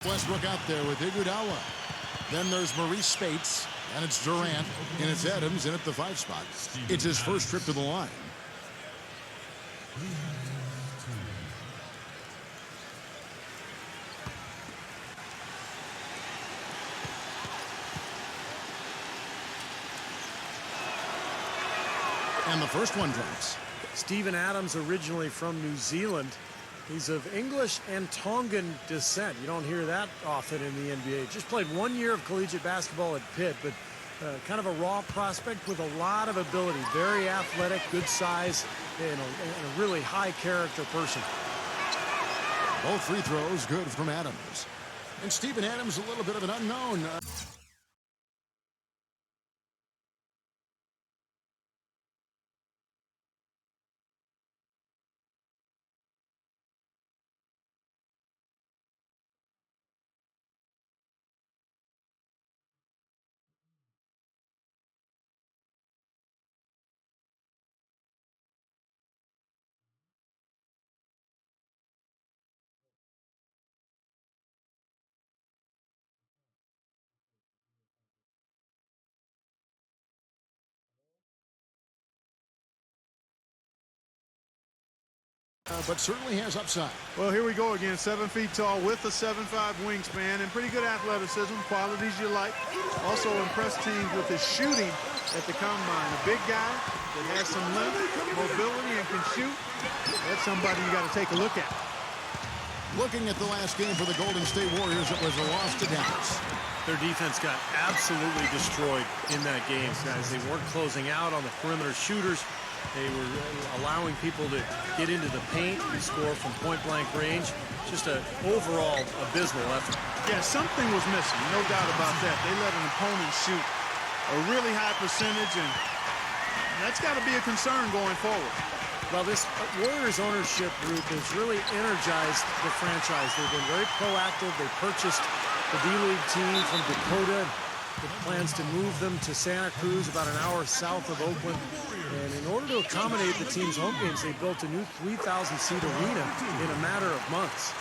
Westbrook out there with Iguodala. Then there's Maurice Spates, and it's Durant, and it's Adams in at the 5 spot. It's his first trip to the line. And the first one drops. Steven Adams, originally from New Zealand. He's of English and Tongan descent. You don't hear that often in the NBA. Just played 1 year of collegiate basketball at Pitt, but kind of a raw prospect with a lot of ability. Very athletic, good size, and a really high character person. Both free throws good from Adams. And Steven Adams, a little bit of an unknown. But certainly has upside. Well, here we go again. 7 feet tall with a 7'5" wingspan and pretty good athleticism, qualities you like. Also impressed teams with his shooting at the combine. A big guy that has some length, mobility, and can shoot. That's somebody you got to take a look at. Looking at the last game for the Golden State Warriors, it was a loss to Dallas. Their defense got absolutely destroyed in that game, guys. They weren't closing out on the perimeter shooters. They were allowing people to get into the paint and score from point-blank range. Just an overall abysmal effort. Yeah, something was missing, no doubt about that. They let an opponent shoot a really high percentage, and that's got to be a concern going forward. Well, this Warriors ownership group has really energized the franchise. They've been very proactive. They purchased the D-League team from Dakota. With plans to move them to Santa Cruz, about an hour south of Oakland. And in order to accommodate the team's home games, they built a new 3,000-seat arena in a matter of months.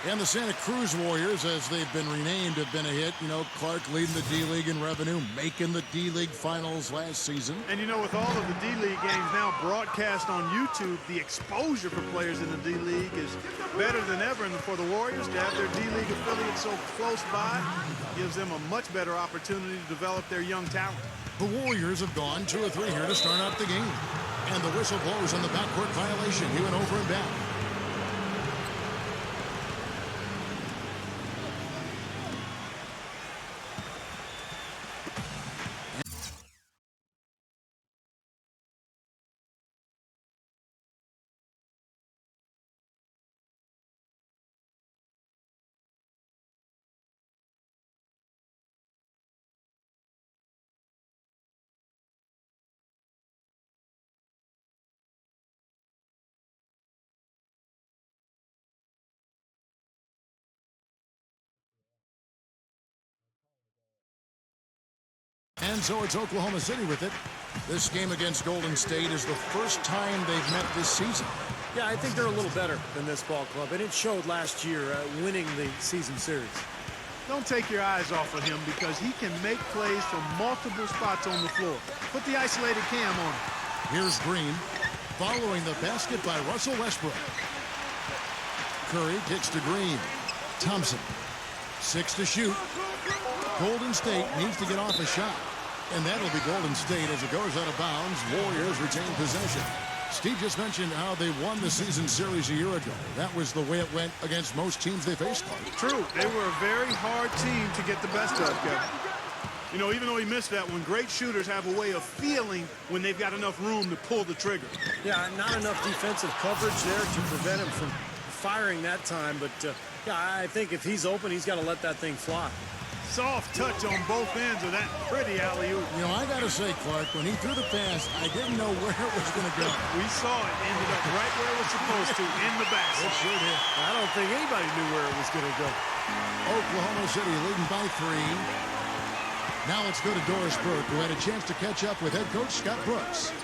And the Santa Cruz Warriors, as they've been renamed, have been a hit. You know, Clark leading the D-League in revenue, making the D-League finals last season. And, you know, with all of the D-League games now broadcast on YouTube, the exposure for players in the D-League is better than ever. And for the Warriors to have their D-League affiliate so close by gives them a much better opportunity to develop their young talent. The Warriors have gone 2 or 3 here to start out the game. And the whistle blows on the backcourt violation. He went over and back. And so it's Oklahoma City with it. This game against Golden State is the first time they've met this season. Yeah, I think they're a little better than this ball club, and it showed last year winning the season series. Don't take your eyes off of him because he can make plays from multiple spots on the floor. Put the isolated cam on him. Here's Green, following the basket by Russell Westbrook. Curry kicks to Green. Thompson, 6 to shoot. Golden State needs to get off a shot. And that'll be Golden State as it goes out of bounds. Warriors retain possession. Steve just mentioned how they won the season series a year ago. That was the way it went against most teams they faced. True. They were a very hard team to get the best of, Kevin. You know, even though he missed that one, great shooters have a way of feeling when they've got enough room to pull the trigger. Yeah, not enough defensive coverage there to prevent him from firing that time. But, yeah, I think if he's open, he's got to let that thing fly. Soft touch on both ends of that pretty alley-oop. You know, I got to say, Clark, when he threw the pass, I didn't know where it was going to go. We saw it. Ended up right where it was supposed to, in the basket. It sure did. I don't think anybody knew where it was going to go. Oklahoma City leading by 3. Now let's go to Doris Burke, who had a chance to catch up with head coach Scott Brooks.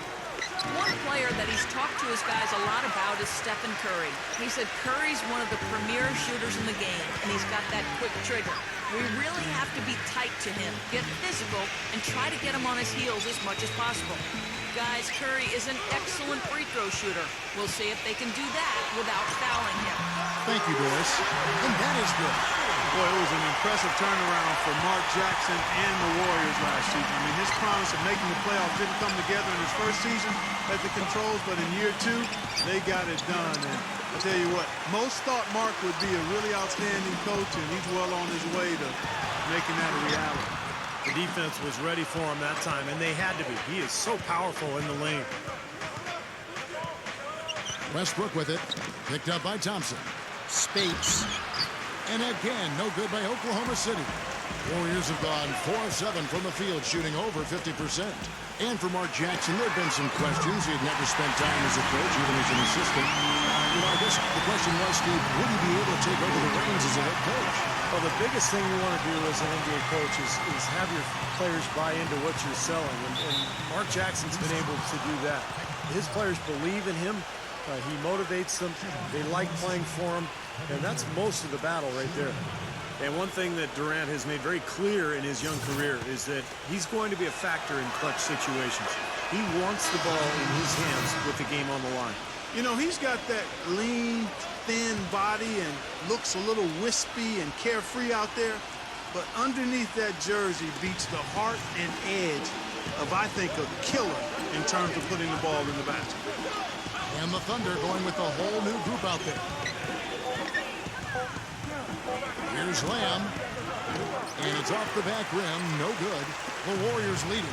One player that he's talked to his guys a lot about is Stephen Curry. He said Curry's one of the premier shooters in the game, and he's got that quick trigger. We really have to be tight to him, get physical, and try to get him on his heels as much as possible. Guys, Curry is an excellent free throw shooter. We'll see if they can do that without fouling him. Thank you, Doris. And that is good. Boy, it was an impressive turnaround for Mark Jackson and the Warriors last season. I mean, his promise of making the playoffs didn't come together in his first season at the Controls, but in year 2, they got it done. And I tell you what, most thought Mark would be a really outstanding coach, and he's well on his way to making that a reality. The defense was ready for him that time, and they had to be. He is so powerful in the lane. Westbrook with it. Picked up by Thompson. Spates. And again, no good by Oklahoma City. Warriors have gone 4 of 7 from the field, shooting over 50%. And for Mark Jackson, there have been some questions. He had never spent time as a coach, even as an assistant. You know, I guess the question was, Steve, would he be able to take over the reins as a head coach? Well, the biggest thing you want to do as an NBA coach is have your players buy into what you're selling. And Mark Jackson's been able to do that. His players believe in him. He motivates them. They like playing for him. And that's most of the battle right there. And one thing that Durant has made very clear in his young career is that he's going to be a factor in clutch situations. He wants the ball in his hands with the game on the line. You know, he's got that lean, thin body and looks a little wispy and carefree out there. But underneath that jersey beats the heart and edge of, I think, a killer in terms of putting the ball in the basket. And the Thunder going with a whole new group out there. Here's Lamb. And it's off the back rim. No good. The Warriors leading.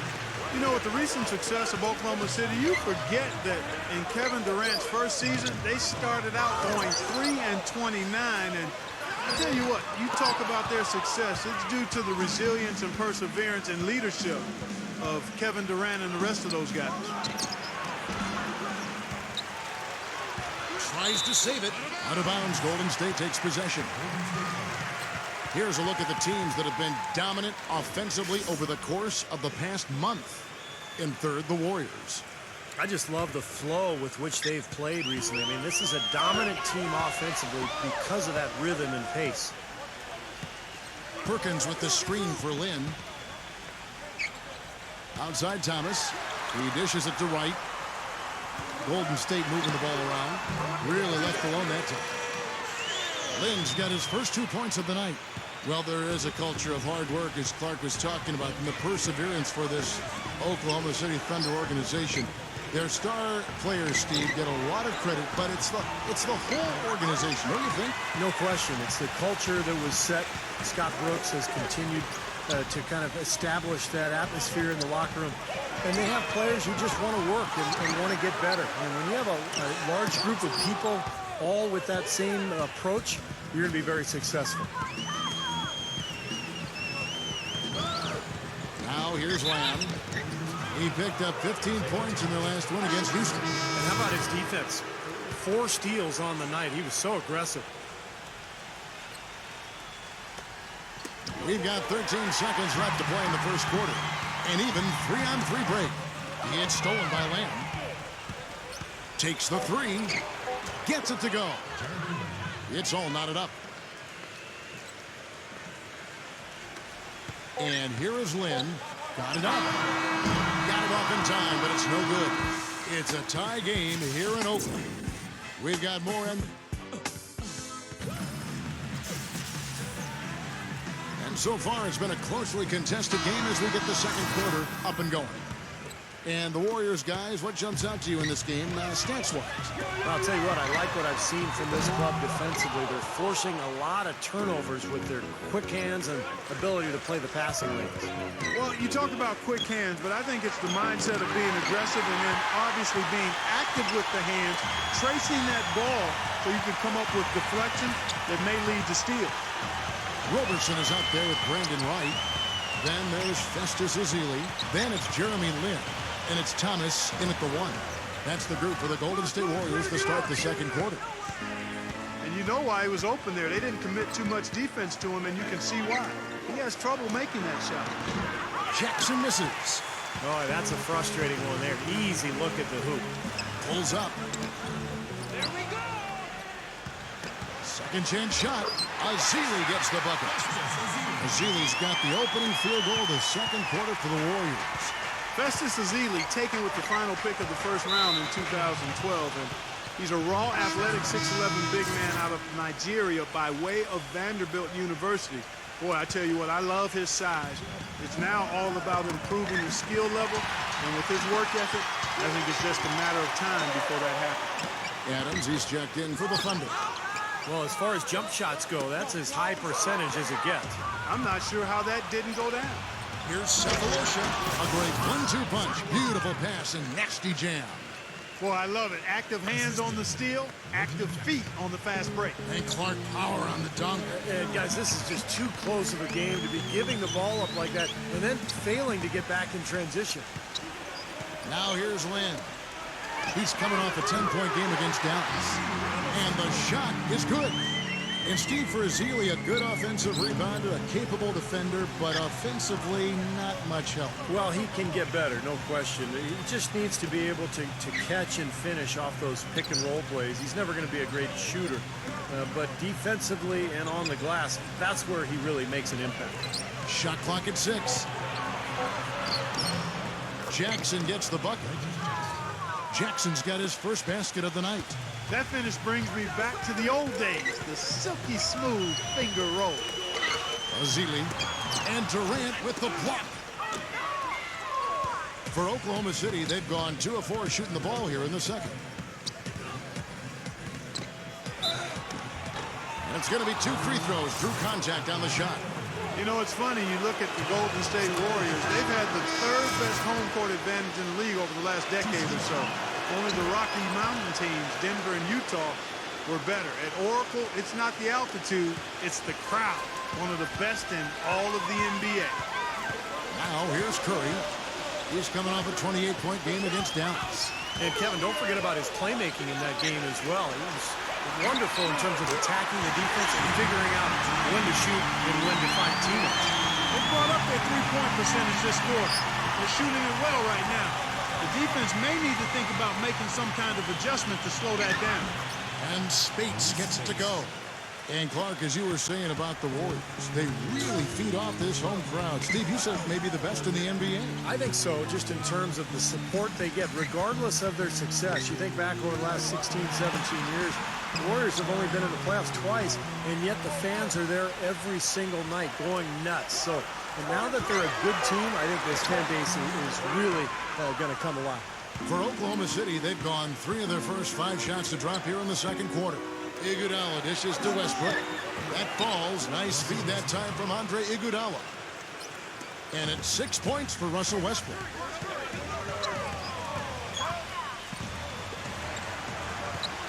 You know, with the recent success of Oklahoma City, you forget that in Kevin Durant's first season, they started out going 3-29. And I tell you what, you talk about their success, it's due to the resilience and perseverance and leadership of Kevin Durant and the rest of those guys. Tries to save it. Out of bounds, Golden State takes possession. Here's a look at the teams that have been dominant offensively over the course of the past month. In third, the Warriors. I just love the flow with which they've played recently. I mean, this is a dominant team offensively because of that rhythm and pace. Perkins with the screen for Lynn. Outside Thomas. He dishes it to Wright. Golden State moving the ball around. Really left alone that time. Lynn's got his first 2 points of the night. Well, there is a culture of hard work, as Clark was talking about, and the perseverance for this Oklahoma City Thunder organization. Their star players, Steve, get a lot of credit, but it's the whole organization, don't you think? No question. It's the culture that was set. Scott Brooks has continued to kind of establish that atmosphere in the locker room. And they have players who just want to work and want to get better. And when you have a large group of people all with that same approach, you're going to be very successful. Now here's Lamb. He picked up 15 points in their last win against Houston. And how about his defense? 4 steals on the night. He was so aggressive. We've got 13 seconds left to play in the first quarter. And even 3-on-3 break. It's stolen by Lamb. Takes the 3. Gets it to go. It's all knotted up. And here is Lynn. Got it up. Got it off in time, but it's no good. It's a tie game here in Oakland. We've got more in. And so far, it's been a closely contested game as we get the second quarter up and going. And the Warriors, guys, what jumps out to you in this game, stats-wise? Well, I'll tell you what, I like what I've seen from this club defensively. They're forcing a lot of turnovers with their quick hands and ability to play the passing lanes. Well, you talk about quick hands, but I think it's the mindset of being aggressive and then obviously being active with the hands, tracing that ball so you can come up with deflection that may lead to steal. Robertson is out there with Brandon Wright. Then there's Festus Ezeli. Then it's Jeremy Lin. And it's Thomas in at the 1. That's the group for the Golden State Warriors to start the second quarter. And you know why he was open there. They didn't commit too much defense to him, and you can see why. He has trouble making that shot. Jackson misses. Oh, that's a frustrating one there. Easy look at the hoop. Pulls up. There we go. Second chance shot. Ezeli gets the bucket. Ezeli's got the opening field goal of the second quarter for the Warriors. Festus Ezeli taken with the final pick of the first round in 2012. And he's a raw, athletic, 6'11" big man out of Nigeria by way of Vanderbilt University. Boy, I tell you what, I love his size. It's now all about improving his skill level. And with his work ethic, I think it's just a matter of time before that happens. Adams, he's checked in for the Thunder. Well, as far as jump shots go, that's as high percentage as it gets. I'm not sure how that didn't go down. Here's Cephalosha. A great 1-2 punch. Beautiful pass and nasty jam. Boy, I love it. Active hands on the steal, active feet on the fast break. And Clark power on the dunk. And guys, this is just too close of a game to be giving the ball up like that and then failing to get back in transition. Now here's Lynn. He's coming off a 10-point game against Dallas. And the shot is good. Instead for Ezeli, a good offensive rebounder, a capable defender, but offensively not much help. Well, he can get better, no question. He just needs to be able to catch and finish off those pick-and-roll plays. He's never going to be a great shooter, but defensively and on the glass, that's where he really makes an impact. Shot clock at 6. Jackson gets the bucket. Jackson's got his first basket of the night. That finish brings me back to the old days, the silky smooth finger roll. Ezeli and Durant with the block. For Oklahoma City, they've gone 2 of 4 shooting the ball here in the second. And it's going to be 2 free throws through contact on the shot. You know, it's funny, you look at the Golden State Warriors, they've had the 3rd best home court advantage in the league over the last decade or so. Only the Rocky Mountain teams, Denver and Utah, were better. At Oracle, it's not the altitude, it's the crowd. One of the best in all of the NBA. Now here's Curry. He's coming off a 28-point game against Dallas. And Kevin, don't forget about his playmaking in that game as well. He was wonderful in terms of attacking the defense and figuring out when to shoot and when to find teammates. They brought up their three-point percentage this quarter. They're shooting it well right now. The defense may need to think about making some kind of adjustment to slow that down. And Spates gets it to go. And Clark, as you were saying about the Warriors, they really feed off this home crowd. Steve, you said maybe the best in the NBA. I think so, just in terms of the support they get, regardless of their success. You think back over the last 16, 17 years, the Warriors have only been in the playoffs twice, and yet the fans are there every single night going nuts. So, and now that they're a good team, I think this fan base is really going to come alive. For Oklahoma City, they've gone 3 of their first 5 shots to drop here in the second quarter. Iguodala dishes to Westbrook. That falls. Nice feed that time from Andre Iguodala. And it's 6 points for Russell Westbrook.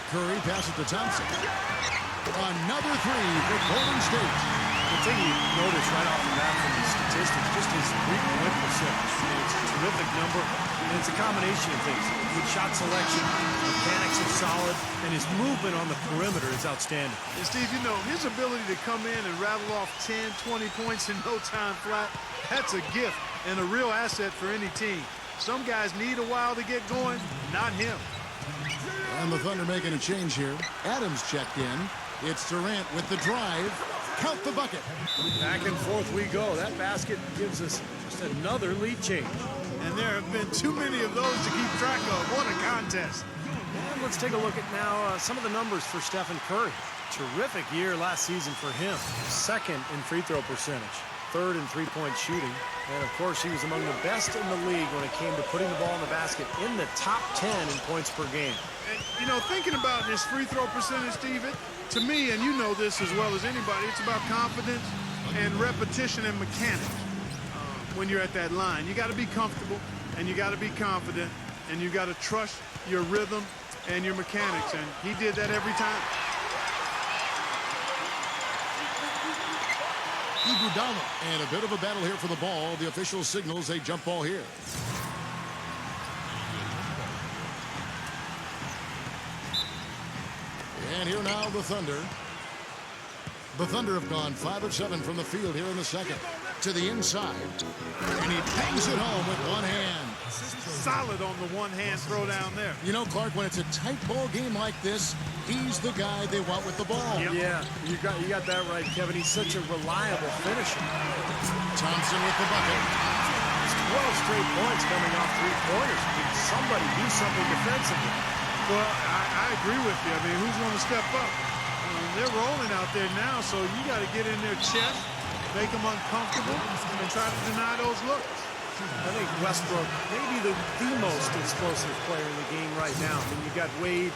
Curry passes to Thompson. Another 3 for Golden State. The thing you notice right off the bat from the statistics, just his three-point percentage. It's a terrific number, and it's a combination of things. Good shot selection, mechanics are solid, and his movement on the perimeter is outstanding. And Steve, you know, his ability to come in and rattle off 10, 20 points in no time flat, that's a gift and a real asset for any team. Some guys need a while to get going, not him. And the Thunder making a change here. Adams checked in. It's Durant with the drive. Count the bucket. Back and forth we go. That basket gives us just another lead change. And there have been too many of those to keep track of. What a contest. And let's take a look at now some of the numbers for Stephen Curry. Terrific year last season for him. 2nd in free throw percentage. 3rd in three-point shooting. And, of course, he was among the best in the league when it came to putting the ball in the basket in the top 10 in points per game. And, you know, thinking about his free throw percentage, Steve, to me, and you know this as well as anybody, it's about confidence and repetition and mechanics. When you're at that line, you got to be comfortable and you got to be confident and you got to trust your rhythm and your mechanics, and he did that every time. Iguodala, and a bit of a battle here for the ball. The official signals a jump ball here. And here now the Thunder. The Thunder have gone 5 of 7 from the field here in the second. To the inside. And he bangs it home with one hand. Solid on the one-hand throw down there. You know, Clark, when it's a tight ball game like this, he's the guy they want with the ball. Yep. Yeah, you got that right, Kevin. He's such a reliable finisher. Thompson with the bucket. 12 straight points coming off three-pointers. Somebody do something defensively. Well, I agree with you. I mean, who's going to step up? They're rolling out there now, so you got to get in their chest, make them uncomfortable, and try to deny those looks. I think Westbrook may be the most explosive player in the game right now. I mean, you've got Wade,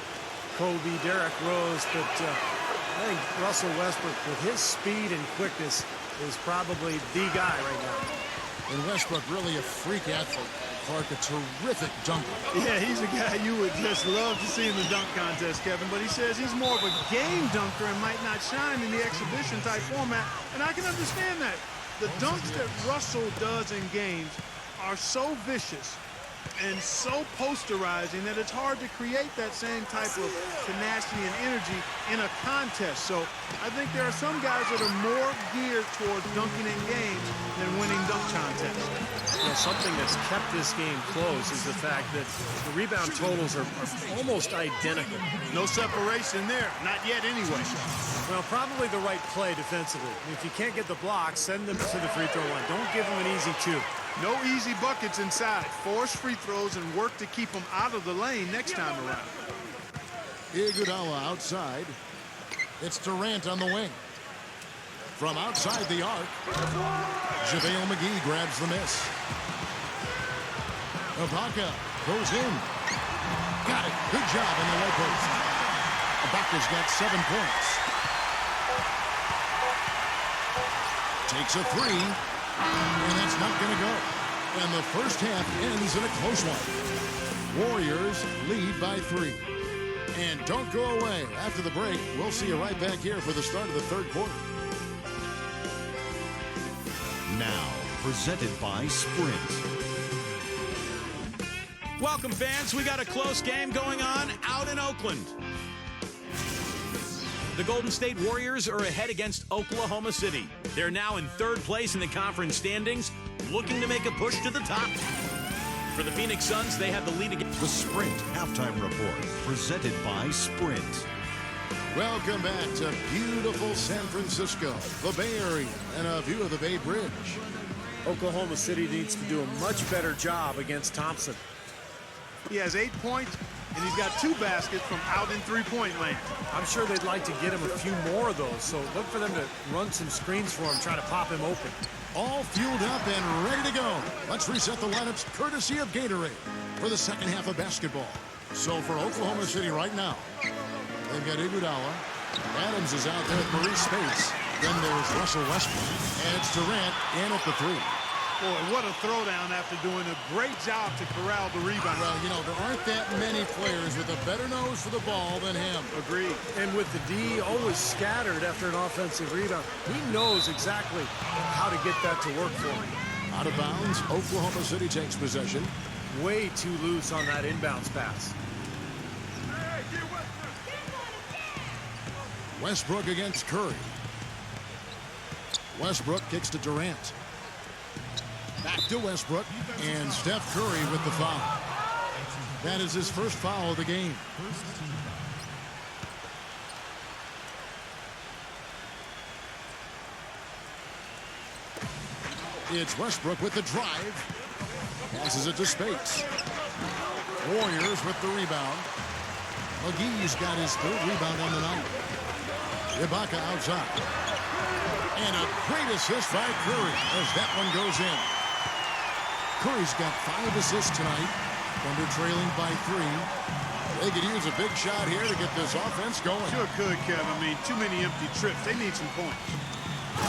Kobe, Derrick Rose, but I think Russell Westbrook, with his speed and quickness, is probably the guy right now. And Westbrook, really a freak athlete. Clark, a terrific dunker. Yeah, he's a guy you would just love to see in the dunk contest, Kevin, but he says he's more of a game dunker and might not shine in the exhibition type format, and I can understand that. The dunks that Russell does in games are so vicious and so posterizing that it's hard to create that same type of tenacity and energy in a contest. So I think there are some guys that are more geared towards dunking in games than winning dunk contests. You know, something that's kept this game close is the fact that the rebound totals are almost identical. No separation there, not yet anyway. Well, probably the right play defensively. If you can't get the block, send them to the free throw line. Don't give them an easy two. No easy buckets inside. Force free throws and work to keep them out of the lane next time around. Iguodala outside. It's Durant on the wing. From outside the arc, JaVale McGee grabs the miss. Ibaka goes in. Got it. Good job in the low post. Ibaka's got 7 points. Takes a three, and that's not going to go. And the first half ends in a close one. Warriors lead by 3. And don't go away. After the break, we'll see you right back here for the start of the third quarter. Now, presented by Sprint. Welcome, fans. We got a close game going on out in Oakland. The Golden State Warriors are ahead against Oklahoma City. They're now in 3rd place in the conference standings, looking to make a push to the top. For the Phoenix Suns, they have the lead against The Sprint Halftime Report, presented by Sprint. Welcome back to beautiful San Francisco, the Bay Area, and a view of the Bay Bridge. Oklahoma City needs to do a much better job against Thompson. He has 8 points, and he's got 2 baskets from out in three-point land. I'm sure they'd like to get him a few more of those, so look for them to run some screens for him, try to pop him open. All fueled up and ready to go. Let's reset the lineups courtesy of Gatorade for the second half of basketball. So for Oklahoma City right now, they've got Iguodala. Adams is out there at Maurice Space. Then there's Russell Westbrook. And it's Durant in at the 3. Boy, what a throwdown after doing a great job to corral the rebound. Well, you know, there aren't that many players with a better nose for the ball than him. Agreed. And with the D always scattered after an offensive rebound, he knows exactly how to get that to work for him. Out of bounds, Oklahoma City takes possession. Way too loose on that inbounds pass. Westbrook against Curry. Westbrook kicks to Durant. Back to Westbrook, and Steph Curry with the foul. That is his first foul of the game. It's Westbrook with the drive. Passes it to Spates. Warriors with the rebound. McGee's got his 3rd rebound on the night. Ibaka outside. And a great assist by Curry as that one goes in. Curry's got 5 assists tonight. Thunder trailing by 3. They could use a big shot here to get this offense going. Sure could, Kevin. I mean, too many empty trips. They need some points.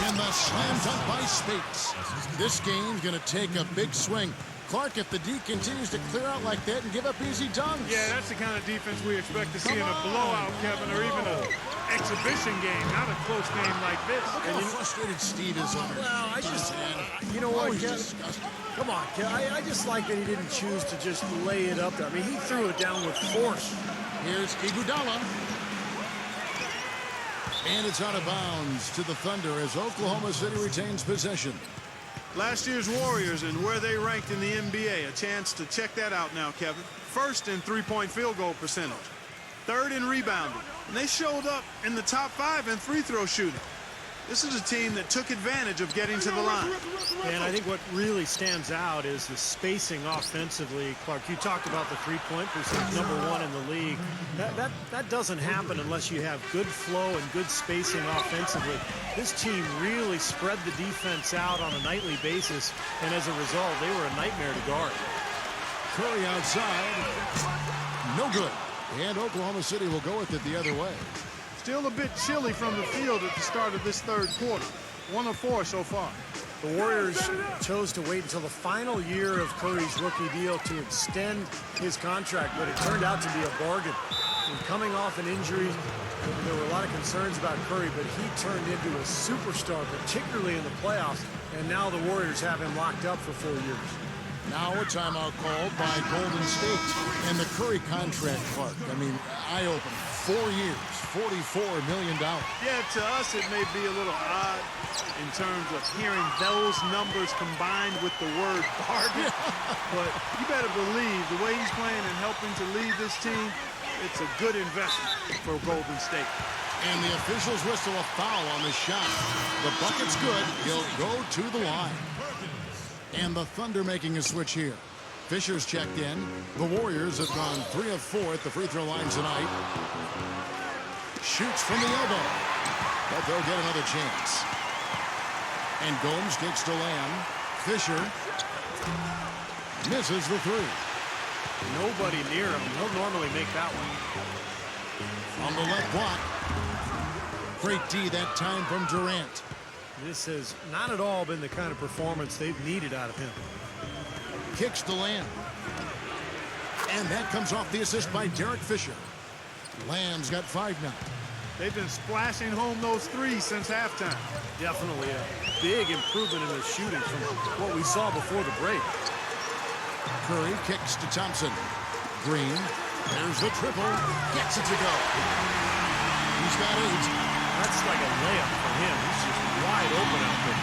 And the slam dunk by Spates. This game's going to take a big swing. Clark, if the D continues to clear out like that and give up easy dunks. Yeah, that's the kind of defense we expect to see in a blowout, Kevin, or even an exhibition game, not a close game like this. Look how frustrated Steve is on it. Well, you know what, Kev? Disgusting. Come on, Kev. I just like that he didn't choose to just lay it up there. I mean, he threw it down with force. Here's Iguodala. And it's out of bounds to the Thunder as Oklahoma City retains possession. Last year's Warriors and where they ranked in the NBA. A chance to check that out now, Kevin. First in three-point field goal percentage. Third in rebounding. And they showed up in the top 5 in free throw shooting. This is a team that took advantage of getting to the line. And I think what really stands out is the spacing offensively. Clark, you talked about the three-point percentage, #1 in the league. That doesn't happen unless you have good flow and good spacing offensively. This team really spread the defense out on a nightly basis, and as a result, they were a nightmare to guard. Curry outside. No good. And Oklahoma City will go with it the other way. Still a bit chilly from the field at the start of this third quarter. 1 of 4 so far. The Warriors chose to wait until the final year of Curry's rookie deal to extend his contract, but it turned out to be a bargain. And coming off an injury, there were a lot of concerns about Curry, but he turned into a superstar, particularly in the playoffs, and now the Warriors have him locked up for 4 years. Now a timeout called by Golden State. And the Curry contract, Clark, I mean, eye-opening. 4 years, $44 million. Yeah, to us it may be a little odd in terms of hearing those numbers combined with the word bargain. But you better believe the way he's playing and helping to lead this team, it's a good investment for Golden State. And the officials whistle a foul on the shot. The bucket's good. He'll go to the line. And the Thunder making a switch here. Fisher's checked in. The Warriors have gone 3 of 4 at the free throw line tonight. Shoots from the elbow. But they'll get another chance. And Gomes kicks to Lamb. Fisher misses the 3. Nobody near him. He'll normally make that one. On the left block. Great D that time from Durant. This has not at all been the kind of performance they've needed out of him. Kicks to Lamb. And that comes off the assist by Derek Fisher. Lamb's got 5 now. They've been splashing home those 3s since halftime. Definitely a big improvement in their shooting from what we saw before the break. Curry kicks to Thompson. Green. There's the triple. Gets it to go. He's got 8. That's like a layup for him. He's just wide open out there.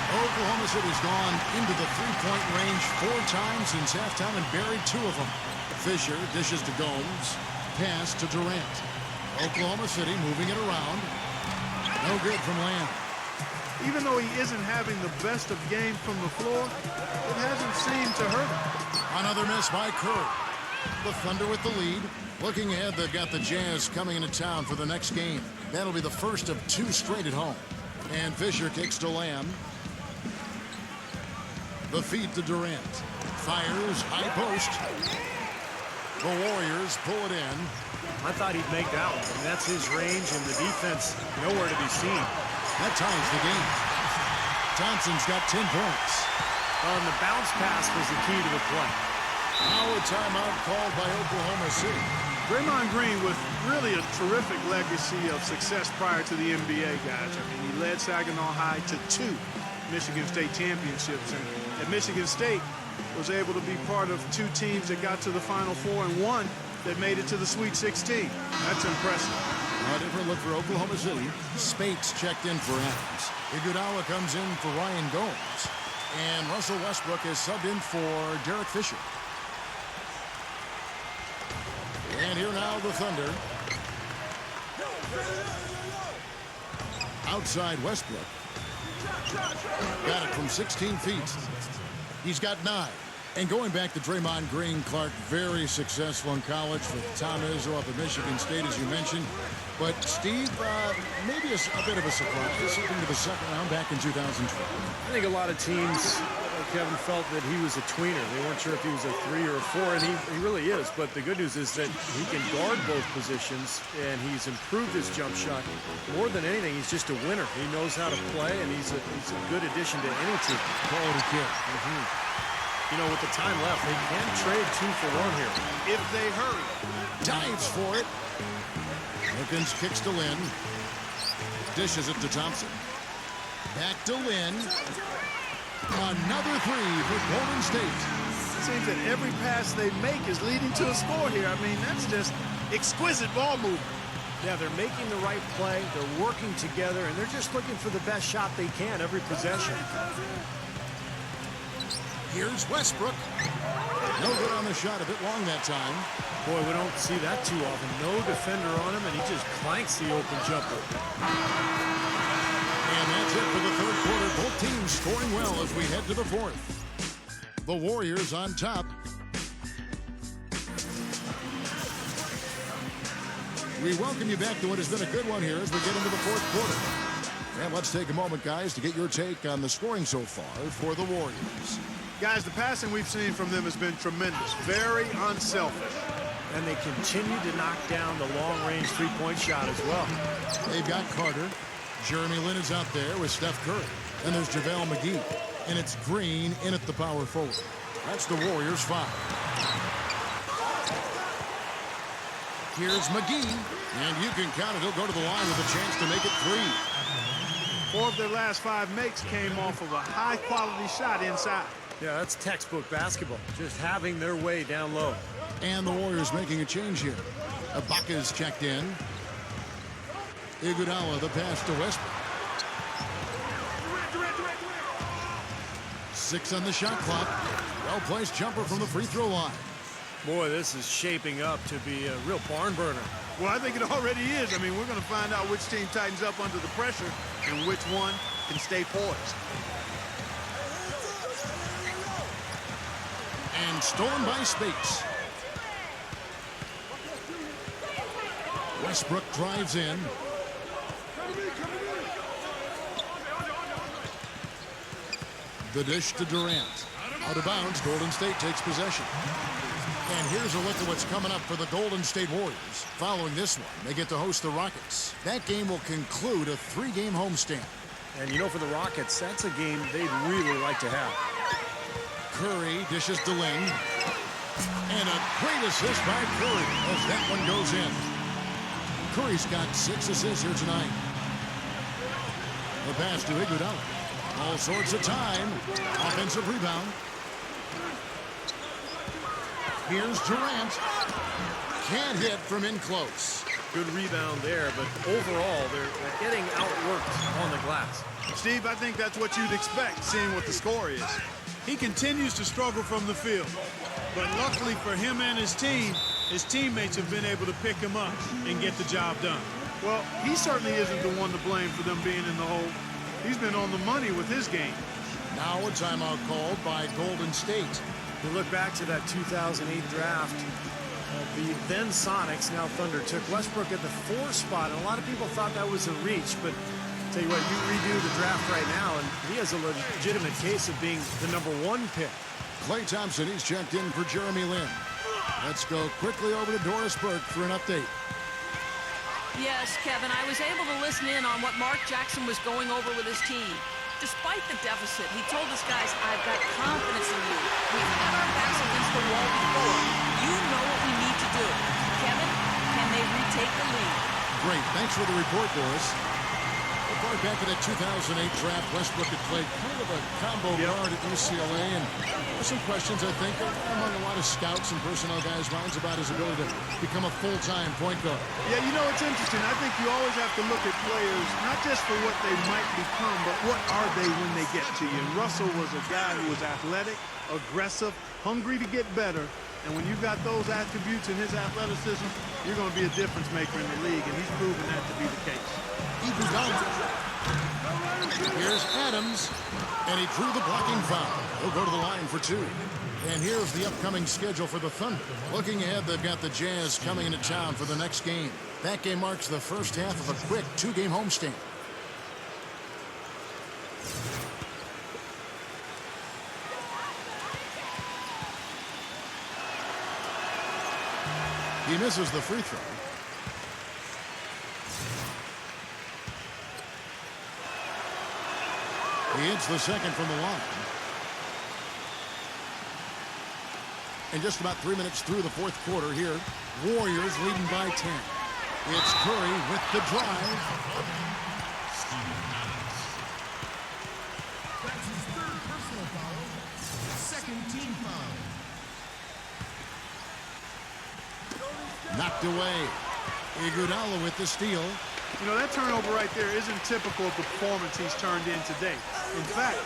Oklahoma City's gone into the three-point range 4 times since halftime and buried 2 of them. Fisher dishes to Gomes. Pass to Durant. Oklahoma City moving it around. No good from Lamb. Even though he isn't having the best of games from the floor, it hasn't seemed to hurt him. Another miss by Curry. The Thunder with the lead. Looking ahead, they've got the Jazz coming into town for the next game. That'll be the first of 2 straight at home. And Fisher kicks to Lamb. The feed to Durant. Fires, high post. The Warriors pull it in. I thought he'd make that one. And that's his range, and the defense nowhere to be seen. That ties the game. Thompson's got 10 points. And the bounce pass was the key to the play. Now a timeout called by Oklahoma City. Draymond Green with really a terrific legacy of success prior to the NBA, guys. I mean, he led Saginaw High to 2 Michigan State championships. And at Michigan State was able to be part of 2 teams that got to the Final Four and 1 that made it to the Sweet 16. That's impressive. A different look for Oklahoma City. Spates checked in for Adams. Iguodala comes in for Ryan Gomes. And Russell Westbrook is subbed in for Derek Fisher. And here now the Thunder. Outside Westbrook. Got it from 16 feet. He's got 9. And going back to Draymond Green, Clark, very successful in college with Tom Izzo up at Michigan State, as you mentioned. But Steve, maybe a bit of a surprise, into the second round back in 2012. I think a lot of teams, Kevin, felt that he was a tweener. They weren't sure if he was a 3 or a 4, and he really is. But the good news is that he can guard both positions, and he's improved his jump shot. More than anything, he's just a winner. He knows how to play, and he's a good addition to any team. Quality kid. You know, with the time left, they can trade 2 for 1 here. If they hurry. Dives for it. Wilkins kicks to Lynn. Dishes it to Thompson. Back to Lynn. Another 3 for Golden State. It seems that every pass they make is leading to a score here. I mean, that's just exquisite ball movement. Yeah, they're making the right play. They're working together, and they're just looking for the best shot they can every possession. Here's Westbrook. No good on the shot, a bit long that time. Boy, we don't see that too often. No defender on him, and he just clanks the open jumper. And that's it for the third quarter. Both teams scoring well as we head to the fourth. The Warriors on top. We welcome you back to what has been a good one here as we get into the fourth quarter. And let's take a moment, guys, to get your take on the scoring so far for the Warriors. Guys, the passing we've seen from them has been tremendous. Very unselfish. And they continue to knock down the long-range three-point shot as well. They've got Carter. Jeremy Lin is out there with Steph Curry. And there's JaVale McGee. And it's Green in at the power forward. That's the Warriors' foul. Here's McGee. And you can count it. He'll go to the line with a chance to make it 3. 4 of their last 5 makes came off of a high-quality shot inside. Yeah, that's textbook basketball. Just having their way down low. And the Warriors making a change here. Ibaka's checked in. Iguodala, the pass to Westbrook. 6 on the shot clock. Well-placed jumper from the free throw line. Boy, this is shaping up to be a real barn burner. Well, I think it already is. I mean, we're going to find out which team tightens up under the pressure and which one can stay poised. And stolen by Spates. Westbrook drives in. The dish to Durant. Out of bounds, Golden State takes possession. And here's a look at what's coming up for the Golden State Warriors. Following this one, they get to host the Rockets. That game will conclude a 3-game homestand. And you know, for the Rockets, that's a game they'd really like to have. Curry dishes to Ling. And a great assist by Curry as that one goes in. Curry's got 6 assists here tonight. The pass to Iguodala. All sorts of time. Offensive rebound. Here's Durant. Can't hit from in close. Good rebound there, but overall, they're getting outworked on the glass. Steve, I think that's what you'd expect, seeing what the score is. He continues to struggle from the field. But luckily for him and his team, his teammates have been able to pick him up and get the job done. Well, he certainly isn't the one to blame for them being in the hole. He's been on the money with his game. Now a timeout called by Golden State. You look back to that 2008 draft, the then Sonics, now Thunder, took Westbrook at the 4 spot, and a lot of people thought that was a reach, but tell you what, you redo the draft right now, and he has a legitimate case of being the #1 pick. Klay Thompson, he's checked in for Jeremy Lin. Let's go quickly over to Doris Burke for an update. Yes, Kevin, I was able to listen in on what Mark Jackson was going over with his team. Despite the deficit, he told his guys, I've got confidence in you. We've had our backs against the wall before. You know what we need to do. Kevin, can they retake the lead? Great. Thanks for the report, Doris. Well, going back to that 2008 draft, Westbrook had played kind of a combo guard at UCLA, and there were some questions, I think, among a lot of scouts and personnel guys' minds about his ability to become a full-time point guard. Yeah, you know, it's interesting. I think you always have to look at players, not just for what they might become, but what are they when they get to you. And Russell was a guy who was athletic, aggressive, hungry to get better. And when you've got those attributes in his athleticism, you're going to be a difference maker in the league, and he's proven that to be the case. Here's Adams, and he drew the blocking foul. He'll go to the line for 2. And here's the upcoming schedule for the Thunder. Looking ahead, they've got the Jazz coming into town for the next game. That game marks the first half of a quick 2-game homestand. He misses the free throw. He hits the second from the line. And just about 3 minutes through the fourth quarter here, Warriors leading by 10. It's Curry with the drive. That's his 3rd personal foul, 2nd team foul. Knocked away. Iguodala with the steal. You know, that turnover right there isn't typical of the performance he's turned in today. In fact,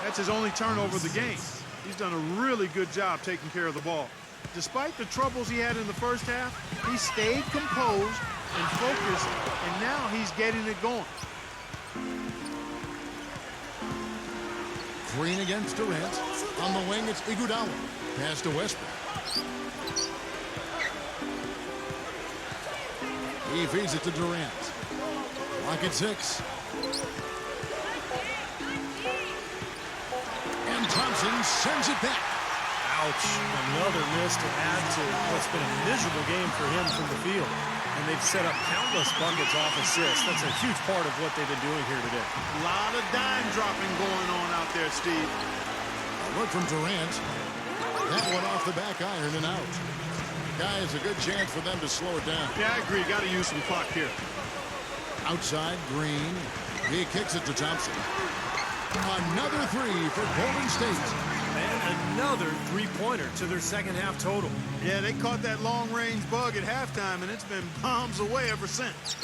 that's his only turnover of the game. He's done a really good job taking care of the ball. Despite the troubles he had in the first half, he stayed composed and focused, and now he's getting it going. Green against Durant. On the wing, it's Iguodala. Pass to Westbrook. He feeds it to Durant. Lock at 6. And Thompson sends it back. Ouch. Another miss to add to what's been a miserable game for him from the field. And they've set up countless buckets off assists. That's a huge part of what they've been doing here today. A lot of dime dropping going on out there, Steve. A look from Durant. That one off the back iron and out. Guys, a good chance for them to slow it down. Yeah, I agree. Got to use some clock here. Outside, Green. He kicks it to Thompson. Another three for Golden State. And another three-pointer to their second half total. Yeah, they caught that long-range bug at halftime, and it's been bombs away ever since.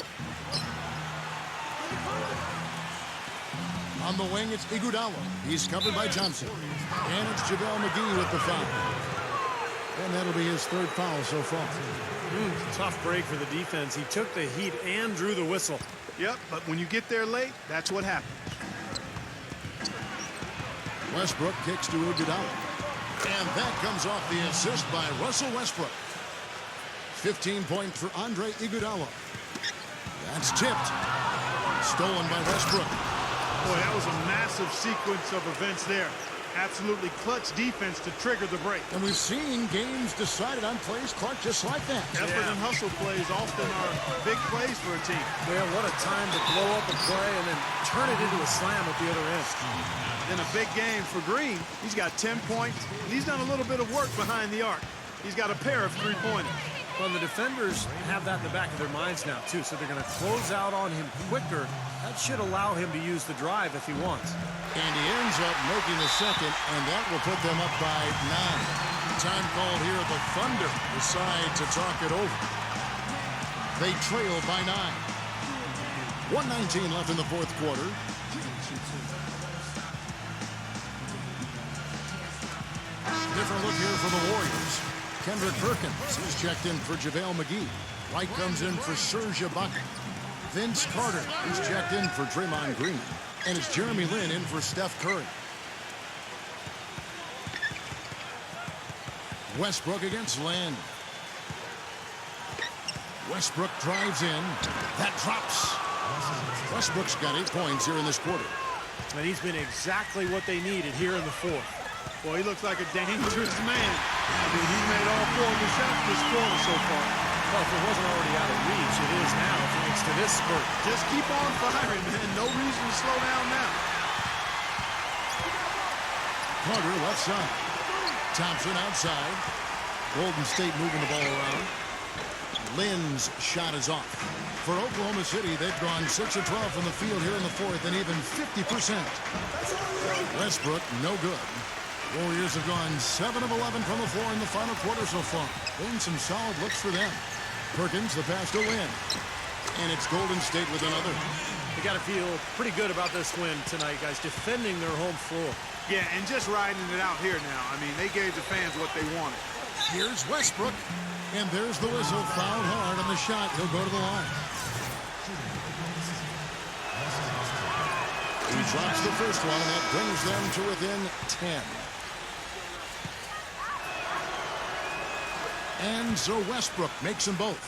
On the wing, it's Iguodala. He's covered by Johnson. And it's JaVale McGee with the foul. And that'll be his third foul so far. Tough break for the defense. He took the heat and drew the whistle. Yep, but when you get there late, that's what happens. Westbrook kicks to Iguodala. And that comes off the assist by Russell Westbrook. 15 points for Andre Iguodala. That's tipped. Stolen by Westbrook. Boy, that was a massive sequence of events there. Absolutely clutch defense to trigger the break. And we've seen games decided on plays, Clark, just like that. Effort and hustle plays often are big plays for a team. Well, what a time to blow up a play and then turn it into a slam at the other end. Then a big game for Green. He's got 10 points. He's done a little bit of work behind the arc. He's got a pair of three-pointers. Well, the defenders have that in the back of their minds now, too, so they're going to close out on him quicker. That should allow him to use the drive if he wants. And he ends up making the second, and that will put them up by 9. Time called here. The Thunder decide to talk it over. They trail by 9. 1:19 left in the fourth quarter. Different look here for the Warriors. Kendrick Perkins is checked in for JaVale McGee. White comes in for Serge Ibaka. Vince Carter is checked in for Draymond Green. And it's Jeremy Lin in for Steph Curry. Westbrook against Lin. Westbrook drives in. That drops. Westbrook's got 8 points here in this quarter. And he's been exactly what they needed here in the fourth. Boy, he looks like a dangerous man. I mean, he made all 4 of the shots this quarter so far. Well, if it wasn't already out of reach, it is now thanks to this spurt. Just keep on firing, man. No reason to slow down now. Carter left side. Thompson outside. Golden State moving the ball around. Lin's shot is off. For Oklahoma City, they've gone 6 of 12 from the field here in the fourth and even 50%. Westbrook, no good. Warriors have gone 7 of 11 from the floor in the final quarter so far. Been some solid looks for them. Perkins, the pass to Lin. And it's Golden State with another. They got to feel pretty good about this win tonight, guys, defending their home floor. Yeah, and just riding it out here now. I mean, they gave the fans what they wanted. Here's Westbrook. And there's the whistle. Fouled hard on the shot. He'll go to the line. He drops the first one, and that brings them to within 10. And so Westbrook makes them both.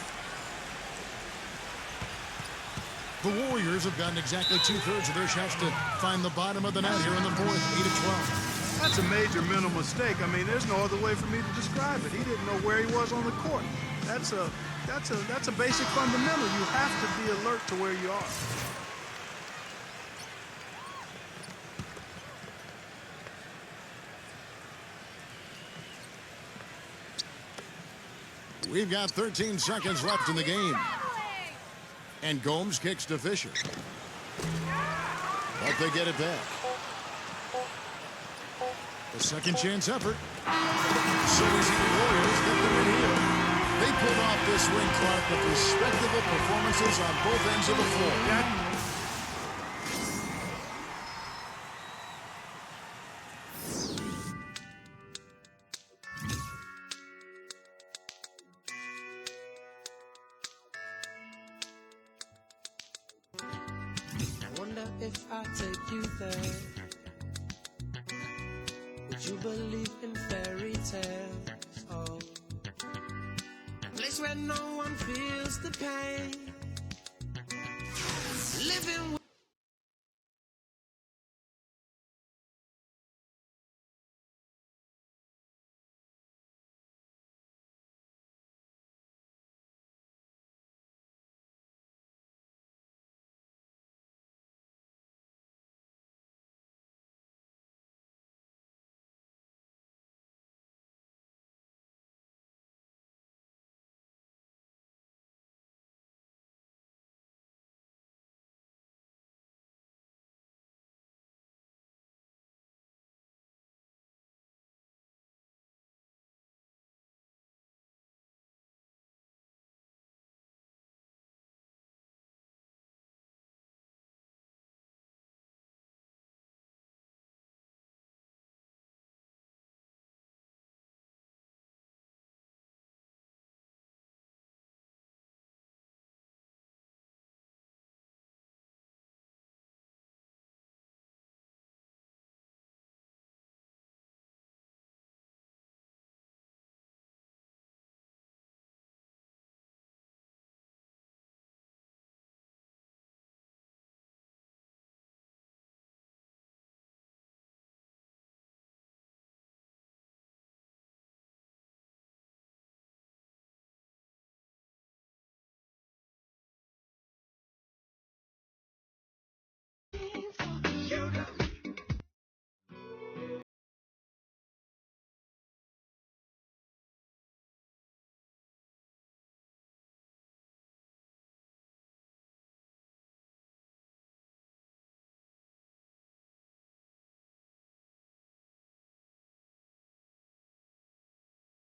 The Warriors have gotten exactly 2/3 of their shots to find the bottom of the net here in the fourth, 8 of 12. That's a major mental mistake. I mean, there's no other way for me to describe it. He didn't know where he was on the court. That's a basic fundamental. You have to be alert to where you are. We've got 13 seconds left in the game. And Gomes kicks to Fisher. But they get it back. The second chance effort. So we see the Warriors get the win here. They pulled off this win, Clark, with respectable performances on both ends of the floor. I wonder if I take you there, would you believe in fairy tales? Oh, a place where no one feels the pain, living